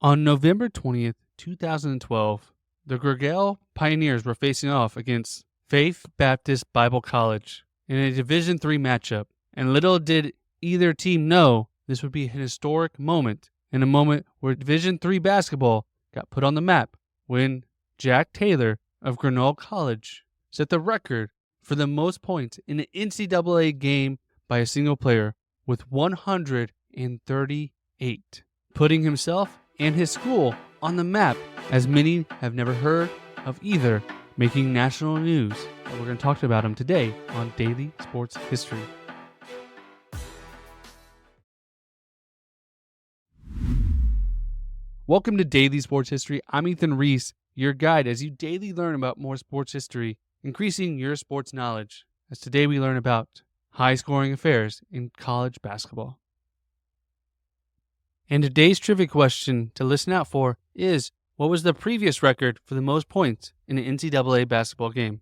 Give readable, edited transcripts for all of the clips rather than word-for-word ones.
On November 20th, 2012, the Grinnell Pioneers were facing off against Faith Baptist Bible College in a Division III matchup, and little did either team know this would be an historic moment, and a moment where Division III basketball got put on the map when Jack Taylor of Grinnell College set the record for the most points in an NCAA game by a single player with 138, putting himself and his school on the map, as many have never heard of either, making national news. And we're going to talk about him today on Daily Sports History. Welcome to Daily Sports History. I'm Ethan Reese, your guide as you daily learn about more sports history, increasing your sports knowledge, as today we learn about high-scoring affairs in college basketball. And today's trivia question to listen out for is, what was the previous record for the most points in an NCAA basketball game?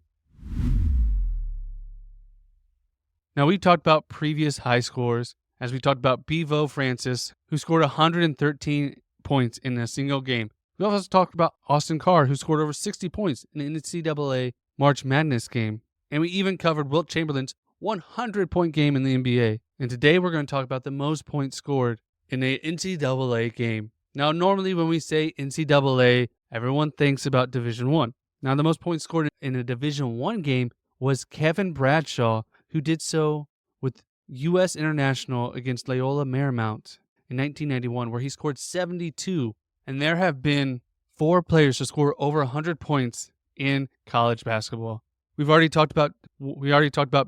Now, we talked about previous high scores, as we talked about Bevo Francis, who scored 113 points in a single game. We also talked about Austin Carr, who scored over 60 points in an NCAA March Madness game. And we even covered Wilt Chamberlain's 100-point game in the NBA. And today we're going to talk about the most points scored in an NCAA game. Now, normally when we say NCAA, everyone thinks about Division I. Now, the most points scored in a Division I game was Kevin Bradshaw, who did so with U.S. International against Loyola Marymount in 1991, where he scored 72. And there have been 4 players to score over 100 points in college basketball. We already talked about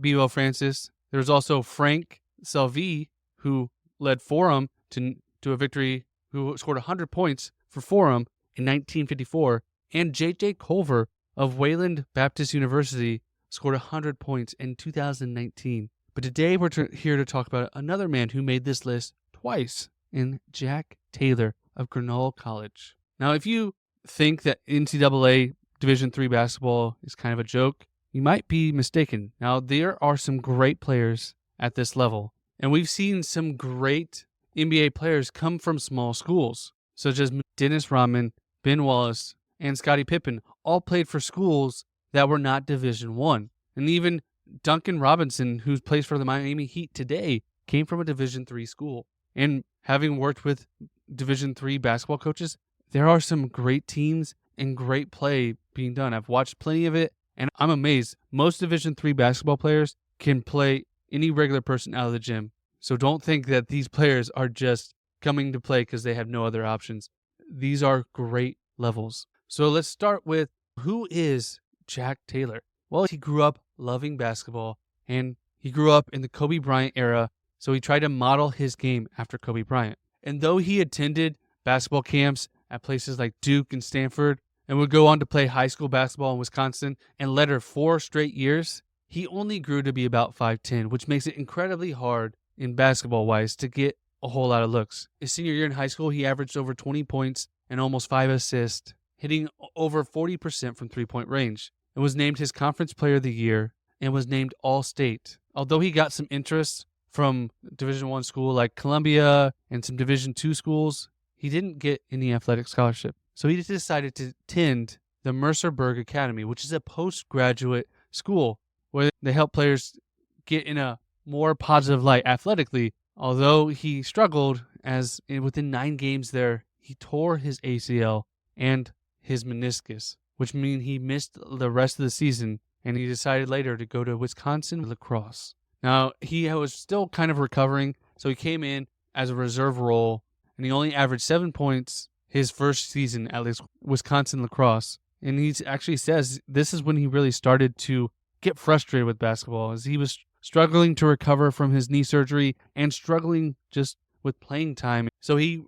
Bevo Francis. There's also Frank Salvi, who led Forum to a victory, who scored 100 points for Forum in 1954, and J.J. Culver of Wayland Baptist University scored 100 points in 2019. But today we're here to talk about another man who made this list twice, in Jack Taylor of Grinnell College. Now, if you think that NCAA Division III basketball is kind of a joke, you might be mistaken. Now, there are some great players at this level, and we've seen some great NBA players come from small schools, such as Dennis Rodman, Ben Wallace, and Scottie Pippen, all played for schools that were not Division I. And even Duncan Robinson, who plays for the Miami Heat today, came from a Division III school. And having worked with Division III basketball coaches, there are some great teams and great play being done. I've watched plenty of it, and I'm amazed. Most Division III basketball players can play any regular person out of the gym. So don't think that these players are just coming to play because they have no other options. These are great levels. So let's start with, who is Jack Taylor? Well, he grew up loving basketball, and he grew up in the Kobe Bryant era, so he tried to model his game after Kobe Bryant. And though he attended basketball camps at places like Duke and Stanford, and would go on to play high school basketball in Wisconsin and led her 4 straight years, he only grew to be about 5'10", which makes it incredibly hard in basketball-wise to get a whole lot of looks. His senior year in high school, he averaged over 20 points and almost 5 assists, hitting over 40% from three-point range, and was named his Conference Player of the Year and was named All-State. Although he got some interest from Division I school like Columbia and some Division II schools, he didn't get any athletic scholarship. So he decided to attend the Mercerburg Academy, which is a postgraduate school where they help players get in a more positive light athletically. Although he struggled, as within 9 games there, he tore his ACL and his meniscus, which means he missed the rest of the season, and he decided later to go to Wisconsin lacrosse. Now, he was still kind of recovering, so he came in as a reserve role, and he only averaged 7 points his first season at Wisconsin lacrosse. And he actually says this is when he really started to get frustrated with basketball, as he was struggling to recover from his knee surgery and struggling just with playing time. So he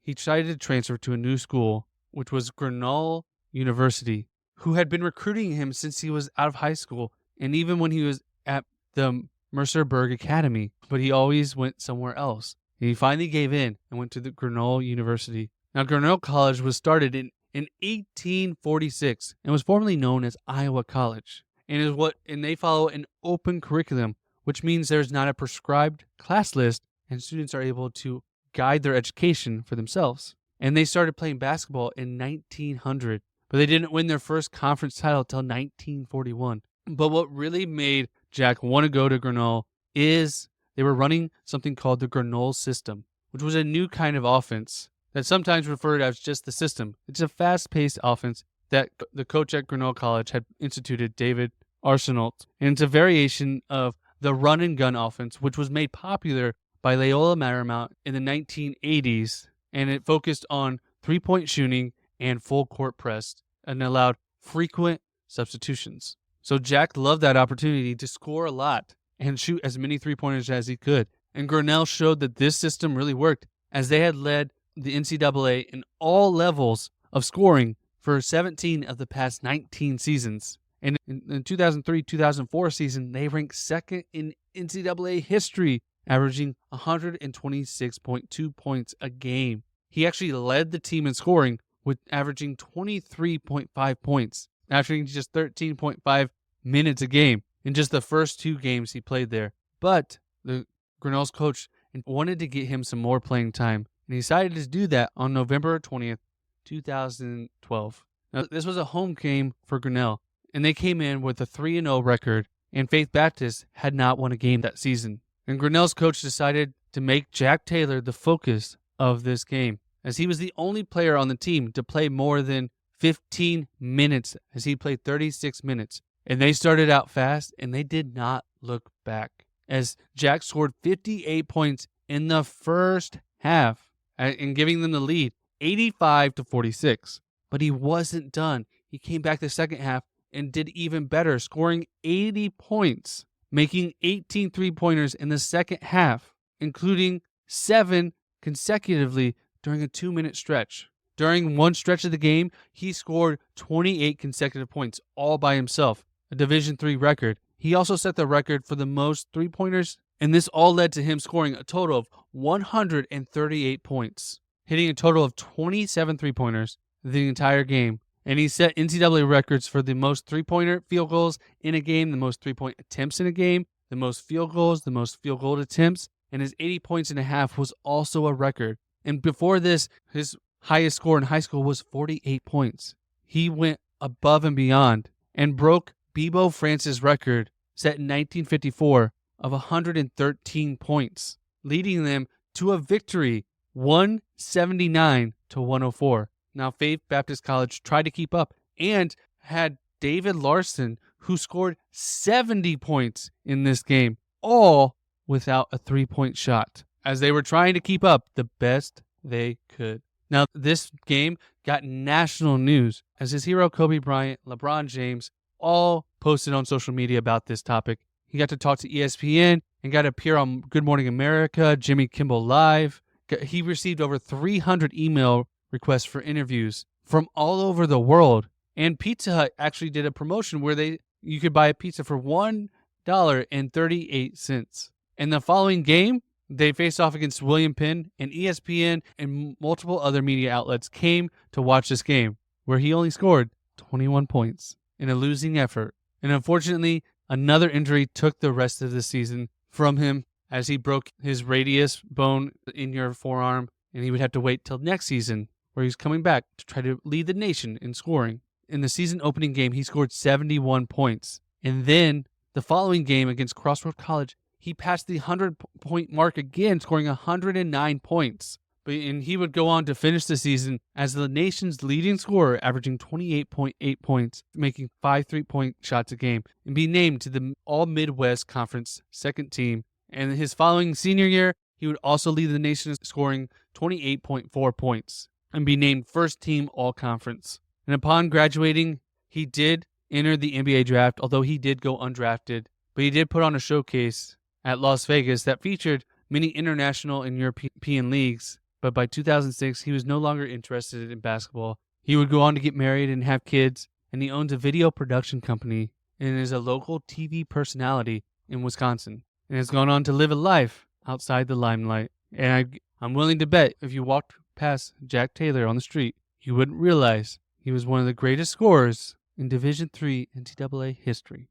decided to transfer to a new school, which was Grinnell University, who had been recruiting him since he was out of high school and even when he was at the Mercerburg Academy, but he always went somewhere else. And he finally gave in and went to the Grinnell University. Now, Grinnell College was started in 1846 and was formerly known as Iowa College. And they follow an open curriculum, which means there's not a prescribed class list and students are able to guide their education for themselves. and they started playing basketball in 1900, but they didn't win their first conference title until 1941. But what really made Jack want to go to Grinnell is they were running something called the Grinnell system, which was a new kind of offense that's sometimes referred as just the system. It's a fast-paced offense that the coach at Grinnell College had instituted, David Arsenault, and it's a variation of the run-and-gun offense, which was made popular by Loyola Marymount in the 1980s, and it focused on three-point shooting and full-court press and allowed frequent substitutions. So Jack loved that opportunity to score a lot and shoot as many three-pointers as he could. And Grinnell showed that this system really worked, as they had led the NCAA in all levels of scoring for 17 of the past 19 seasons. And in the 2003-2004 season, they ranked second in NCAA history, averaging 126.2 points a game. He actually led the team in scoring with averaging 23.5 points, averaging just 13.5 minutes a game in just the first two games he played there. But the Grinnell's coach wanted to get him some more playing time, and he decided to do that on November 20th, 2012. Now, this was a home game for Grinnell, and they came in with a 3-0 record, and Faith Baptist had not won a game that season. And Grinnell's coach decided to make Jack Taylor the focus of this game, as he was the only player on the team to play more than 15 minutes, as he played 36 minutes. And they started out fast, and they did not look back, as Jack scored 58 points in the first half, and giving them the lead, 85-46. But he wasn't done. He came back the second half and did even better, scoring 80 points, making 18 three-pointers in the second half, including 7 consecutively during a 2-minute stretch. During one stretch of the game, he scored 28 consecutive points all by himself, a Division III record. He also set the record for the most three-pointers, and this all led to him scoring a total of 138 points, hitting a total of 27 three-pointers the entire game. And he set NCAA records for the most three-pointer field goals in a game, the most three-point attempts in a game, the most field goals, the most field goal attempts, and his 80 points and a half was also a record. And before this, his highest score in high school was 48 points. He went above and beyond and broke Bebo Francis' record set in 1954 of 113 points, leading them to a victory 179-104. Now, Faith Baptist College tried to keep up and had David Larson, who scored 70 points in this game, all without a three-point shot, as they were trying to keep up the best they could. Now, this game got national news, as his hero Kobe Bryant, LeBron James, all posted on social media about this topic. He got to talk to ESPN and got to appear on Good Morning America, Jimmy Kimmel Live. He received over 300 email requests for interviews from all over the world. And Pizza Hut actually did a promotion where you could buy a pizza for $1.38. In the following game, they faced off against William Penn, and ESPN and multiple other media outlets came to watch this game, where he only scored 21 points in a losing effort. And unfortunately, another injury took the rest of the season from him, as he broke his radius bone in your forearm, and he would have to wait till next season, where he's coming back to try to lead the nation in scoring. In the season opening game, he scored 71 points. And then the following game against Crossroads College, he passed the 100-point mark again, scoring 109 points. And he would go on to finish the season as the nation's leading scorer, averaging 28.8 points, making 5 three-point shots a game, and be named to the All-Midwest Conference second team. And in his following senior year, he would also lead the nation scoring 28.4 points and be named first team All-Conference. And upon graduating, he did enter the NBA draft, although he did go undrafted. But he did put on a showcase at Las Vegas that featured many international and European leagues. But by 2006, he was no longer interested in basketball. He would go on to get married and have kids, and he owns a video production company and is a local TV personality in Wisconsin, and has gone on to live a life outside the limelight. And I'm willing to bet if you walked past Jack Taylor on the street, you wouldn't realize he was one of the greatest scorers in Division III NCAA history.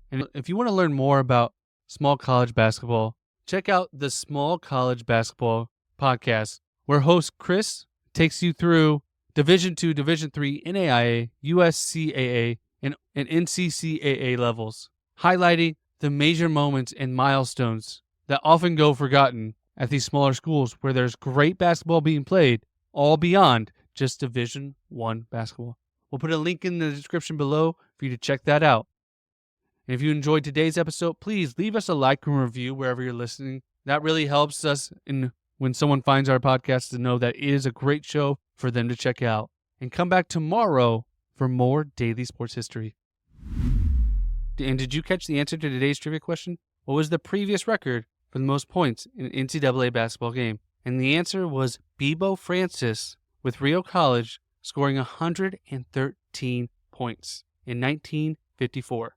And if you want to learn more about small college basketball, check out the Small College Basketball podcast where host Chris takes you through Division II, Division III, NAIA, USCAA, and NCCAA levels, highlighting the major moments and milestones that often go forgotten at these smaller schools where there's great basketball being played, all beyond just Division I basketball. We'll put a link in the description below for you to check that out. And if you enjoyed today's episode, please leave us a like and review wherever you're listening. That really helps us when someone finds our podcast to know that it is a great show for them to check out. And come back tomorrow for more daily sports history. And did you catch the answer to today's trivia question? What was the previous record for the most points in an NCAA basketball game? And the answer was Bebo Francis with Grinnell College scoring 113 points in 1954.